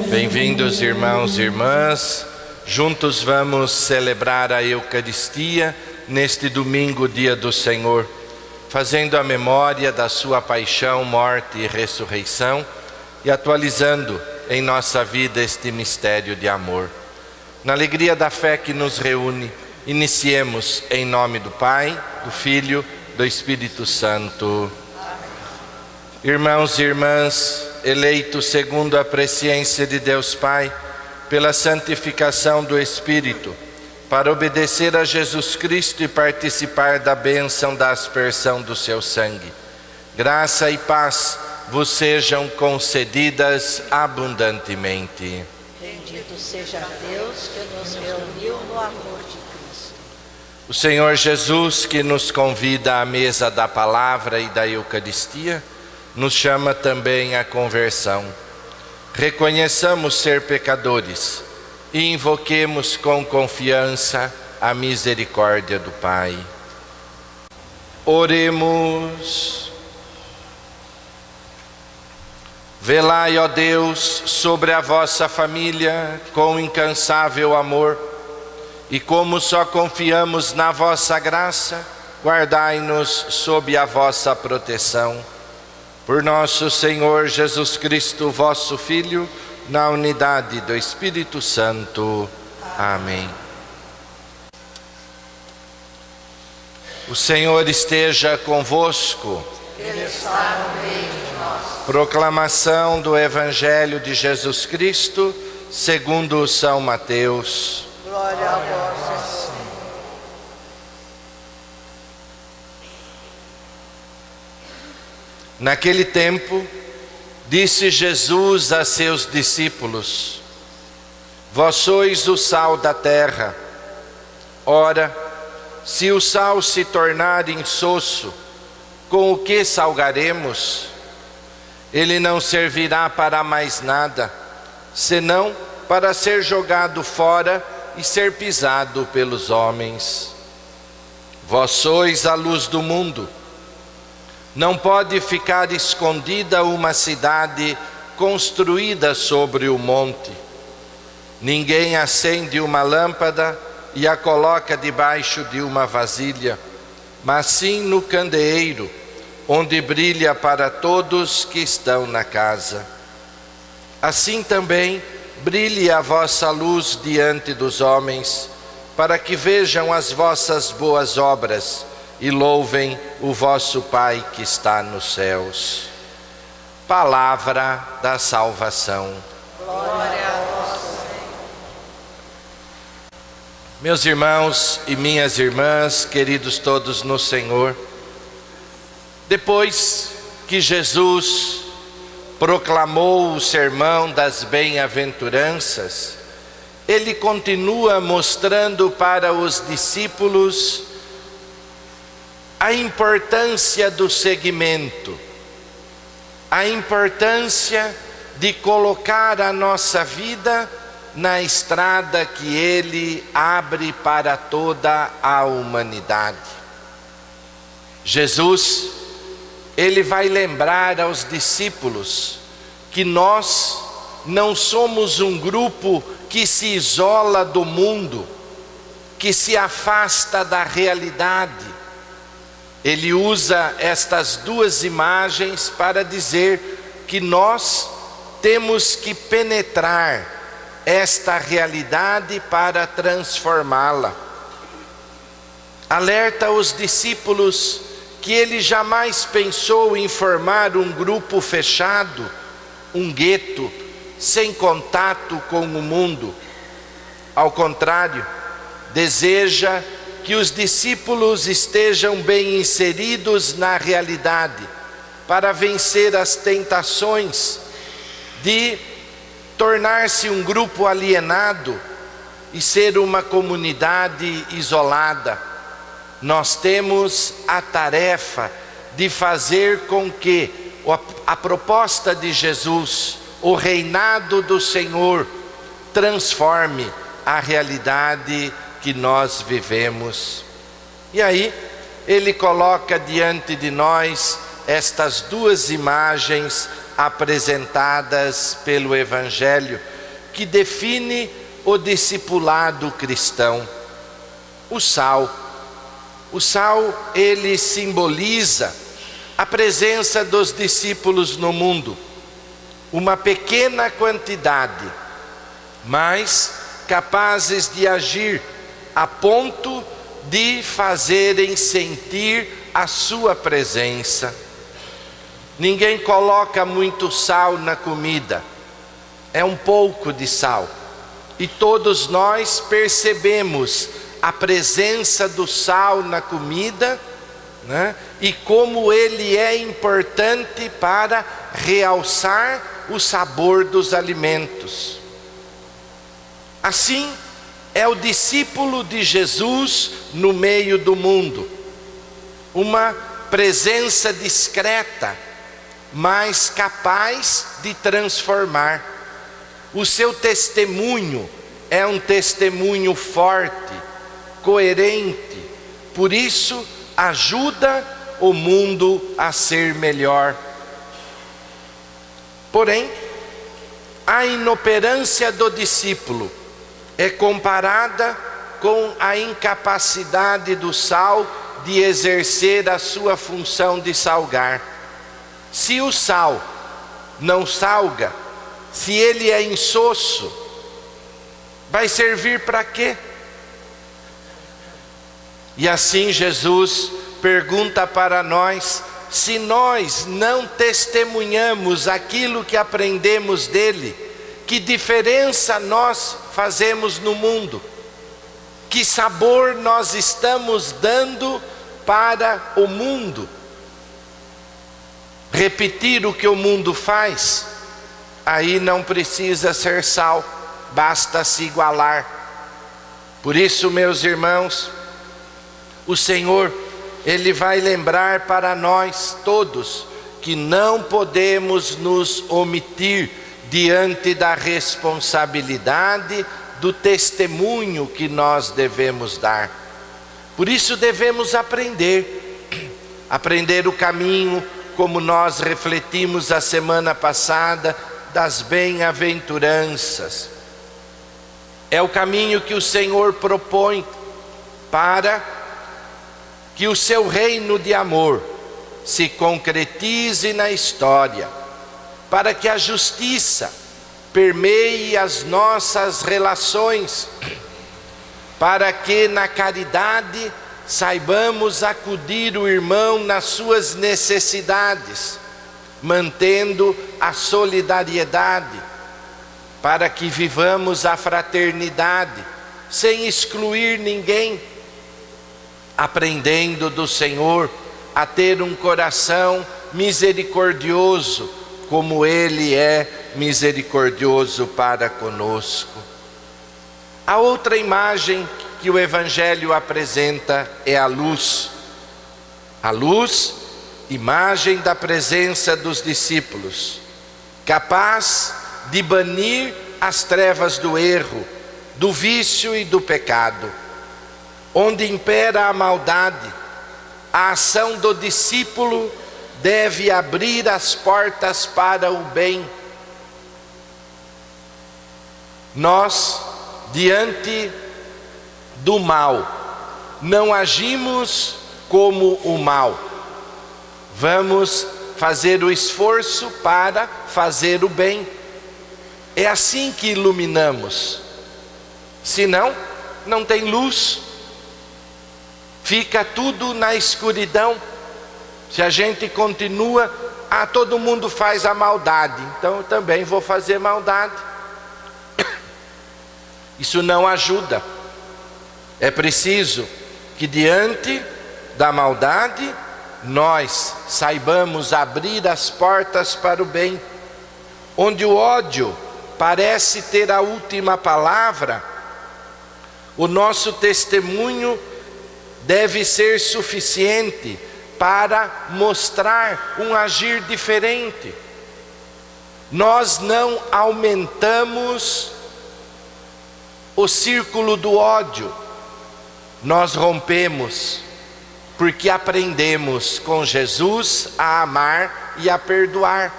Bem-vindos, irmãos e irmãs. Juntos vamos celebrar a Eucaristia neste domingo, dia do Senhor, fazendo a memória da sua paixão, morte e ressurreição e atualizando em nossa vida este mistério de amor. Na alegria da fé que nos reúne, iniciemos em nome do Pai, do Filho, do Espírito Santo. Irmãos e irmãs, eleitos segundo a presciência de Deus Pai, pela santificação do Espírito, para obedecer a Jesus Cristo e participar da bênção da aspersão do seu sangue. Graça e paz vos sejam concedidas abundantemente. Bendito seja Deus que nos reuniu no amor de Cristo. O Senhor Jesus, que nos convida à mesa da palavra e da Eucaristia, nos chama também à conversão. Reconheçamos ser pecadores e invoquemos com confiança a misericórdia do Pai. Oremos. Velai, ó Deus, sobre a vossa família com incansável amor, e como só confiamos na vossa graça, guardai-nos sob a vossa proteção. Por nosso Senhor Jesus Cristo, vosso Filho, na unidade do Espírito Santo. Amém. O Senhor esteja convosco. Ele está no meio de nós. Proclamação do Evangelho de Jesus Cristo, segundo São Mateus. Glória a vós, Senhor. Naquele tempo, disse Jesus a seus discípulos: Vós sois o sal da terra. Ora, se o sal se tornar insosso, com o que salgaremos? Ele não servirá para mais nada, senão para ser jogado fora e ser pisado pelos homens. Vós sois a luz do mundo. Não pode ficar escondida uma cidade construída sobre o monte. Ninguém acende uma lâmpada e a coloca debaixo de uma vasilha, mas sim no candeeiro, onde brilha para todos que estão na casa. Assim também brilhe a vossa luz diante dos homens, para que vejam as vossas boas obras e louvem o vosso Pai que está nos céus. Palavra da salvação. Glória a vós, Senhor. Meus irmãos e minhas irmãs, queridos todos no Senhor, depois que Jesus proclamou o sermão das bem-aventuranças, ele continua mostrando para os discípulos a importância do seguimento, a importância de colocar a nossa vida na estrada que Ele abre para toda a humanidade. Jesus, Ele vai lembrar aos discípulos que nós não somos um grupo que se isola do mundo, que se afasta da realidade. Ele usa estas duas imagens para dizer que nós temos que penetrar esta realidade para transformá-la. Alerta os discípulos que ele jamais pensou em formar um grupo fechado, um gueto, sem contato com o mundo. Ao contrário, deseja que os discípulos estejam bem inseridos na realidade, para vencer as tentações de tornar-se um grupo alienado e ser uma comunidade isolada. Nós temos a tarefa de fazer com que a proposta de Jesus, o reinado do Senhor, transforme a realidade que nós vivemos. E aí, ele coloca diante de nós estas duas imagens apresentadas pelo Evangelho, que define o discipulado cristão. O sal, ele simboliza a presença dos discípulos no mundo, uma pequena quantidade, mas capazes de agir a ponto de fazerem sentir a sua presença. Ninguém coloca muito sal na comida, é um pouco de sal, e todos nós percebemos a presença do sal na comida, né? E como ele é importante para realçar o sabor dos alimentos. Assim é o discípulo de Jesus no meio do mundo, uma presença discreta, mas capaz de transformar. O seu testemunho é um testemunho forte, coerente, por isso ajuda o mundo a ser melhor. Porém, a inoperância do discípulo é comparada com a incapacidade do sal de exercer a sua função de salgar. Se o sal não salga, se ele é insosso, vai servir para quê? E assim Jesus pergunta para nós: se nós não testemunhamos aquilo que aprendemos dele, que diferença nós fazemos no mundo? Que sabor nós estamos dando para o mundo? Repetir o que o mundo faz? Aí não precisa ser sal, basta se igualar. Por isso, meus irmãos, o Senhor, Ele vai lembrar para nós todos que não podemos nos omitir diante da responsabilidade do testemunho que nós devemos dar. Por isso devemos aprender o caminho, como nós refletimos a semana passada, das bem-aventuranças. É o caminho que o Senhor propõe para que o seu reino de amor se concretize na história, para que a justiça permeie as nossas relações, para que na caridade saibamos acudir o irmão nas suas necessidades, mantendo a solidariedade, para que vivamos a fraternidade, sem excluir ninguém, aprendendo do Senhor a ter um coração misericordioso, como Ele é misericordioso para conosco. A outra imagem que o Evangelho apresenta é a luz. A luz, imagem da presença dos discípulos, capaz de banir as trevas do erro, do vício e do pecado. Onde impera a maldade, a ação do discípulo deve abrir as portas para o bem. Nós, diante do mal, não agimos como o mal. Vamos fazer o esforço para fazer o bem. É assim que iluminamos. Senão, não tem luz. Fica tudo na escuridão. Se a gente continua, todo mundo faz a maldade, então eu também vou fazer maldade. Isso não ajuda. É preciso que diante da maldade nós saibamos abrir as portas para o bem. Onde o ódio parece ter a última palavra, O nosso testemunho deve ser suficiente para mostrar um agir diferente. Nós não aumentamos o círculo do ódio, nós rompemos, porque aprendemos com Jesus a amar e a perdoar.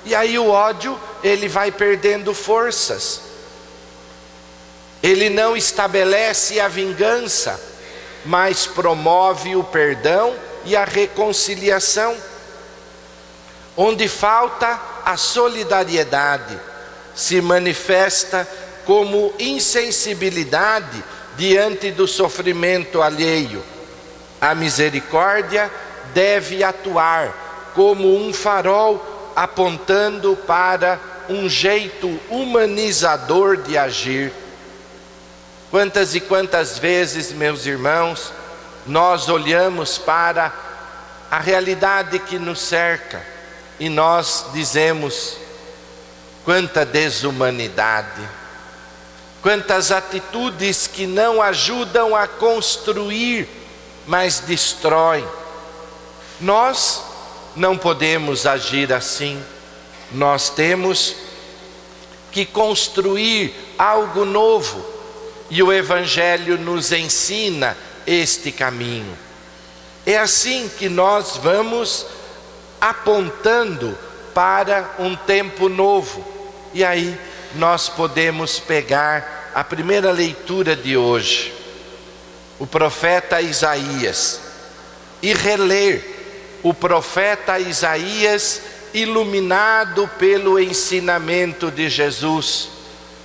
E aí o ódio, ele vai perdendo forças. Ele não estabelece a vingança, mas promove o perdão e a reconciliação. Onde falta a solidariedade, se manifesta como insensibilidade diante do sofrimento alheio. A misericórdia deve atuar como um farol apontando para um jeito humanizador de agir. Quantas e quantas vezes, meus irmãos, nós olhamos para a realidade que nos cerca e nós dizemos: quanta desumanidade, quantas atitudes que não ajudam a construir, mas destroem. Nós não podemos agir assim. Nós temos que construir algo novo, e o Evangelho nos ensina este caminho. É assim que nós vamos apontando para um tempo novo. E aí nós podemos pegar a primeira leitura de hoje, o profeta Isaías, e reler o profeta Isaías iluminado pelo ensinamento de Jesus,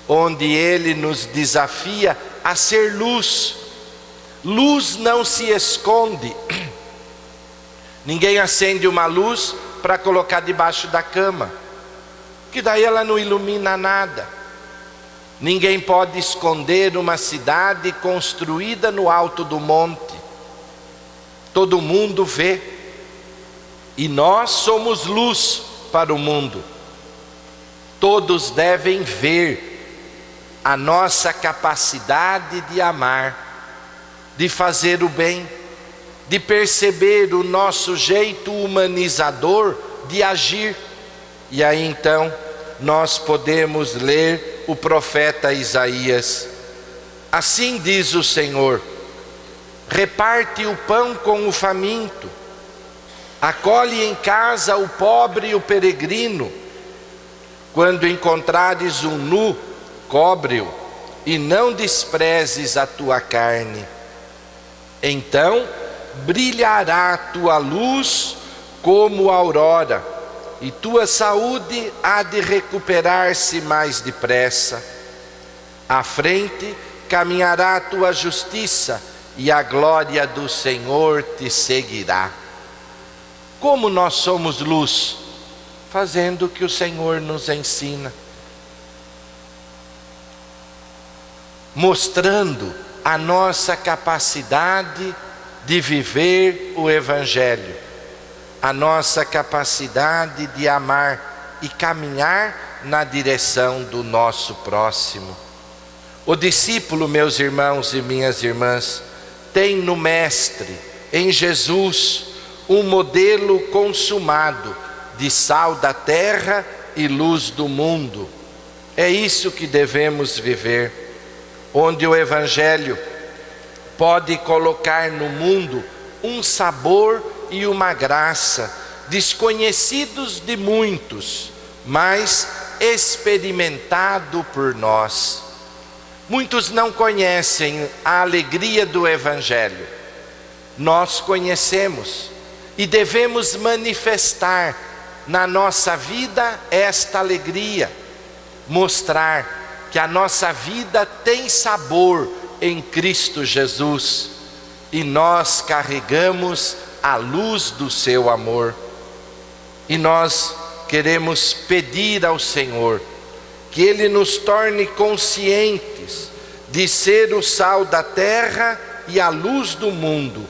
onde ele nos desafia a ser luz. Luz não se esconde. Ninguém acende uma luz para colocar debaixo da cama, que daí ela não ilumina nada. Ninguém pode esconder uma cidade construída no alto do monte. Todo mundo vê. E nós somos luz para o mundo. Todos devem ver a nossa capacidade de amar, de fazer o bem, de perceber o nosso jeito humanizador de agir. E aí então nós podemos ler o profeta Isaías. Assim diz o Senhor: reparte o pão com o faminto, acolhe em casa o pobre e o peregrino. Quando encontrares um nu, cobre-o, e não desprezes a tua carne. Então brilhará a tua luz como a aurora, e tua saúde há de recuperar-se mais depressa. À frente caminhará a tua justiça, e a glória do Senhor te seguirá. Como nós somos luz? Fazendo o que o Senhor nos ensina, mostrando a nossa capacidade de viver o Evangelho, a nossa capacidade de amar e caminhar na direção do nosso próximo. O discípulo, meus irmãos e minhas irmãs, tem no Mestre, em Jesus, um modelo consumado de sal da terra e luz do mundo. É isso que devemos viver, onde o Evangelho pode colocar no mundo um sabor e uma graça desconhecidos de muitos, mas experimentado por nós. Muitos não conhecem a alegria do Evangelho. Nós conhecemos e devemos manifestar na nossa vida esta alegria, mostrar que a nossa vida tem sabor em Cristo Jesus e nós carregamos a luz do seu amor. E nós queremos pedir ao Senhor que Ele nos torne conscientes de ser o sal da terra e a luz do mundo,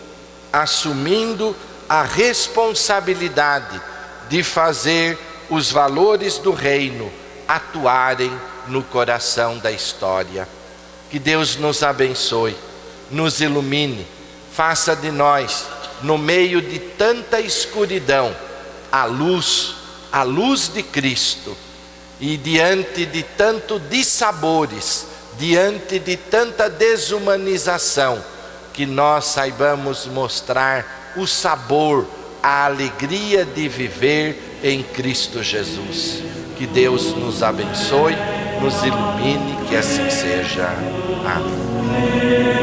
assumindo a responsabilidade de fazer os valores do reino atuarem no coração da história. Que Deus nos abençoe, nos ilumine, faça de nós, no meio de tanta escuridão, a luz de Cristo. E diante de tanto dissabores, diante de tanta desumanização, que nós saibamos mostrar o sabor, a alegria de viver em Cristo Jesus. Que Deus nos abençoe, nos ilumine, que assim seja. Amém.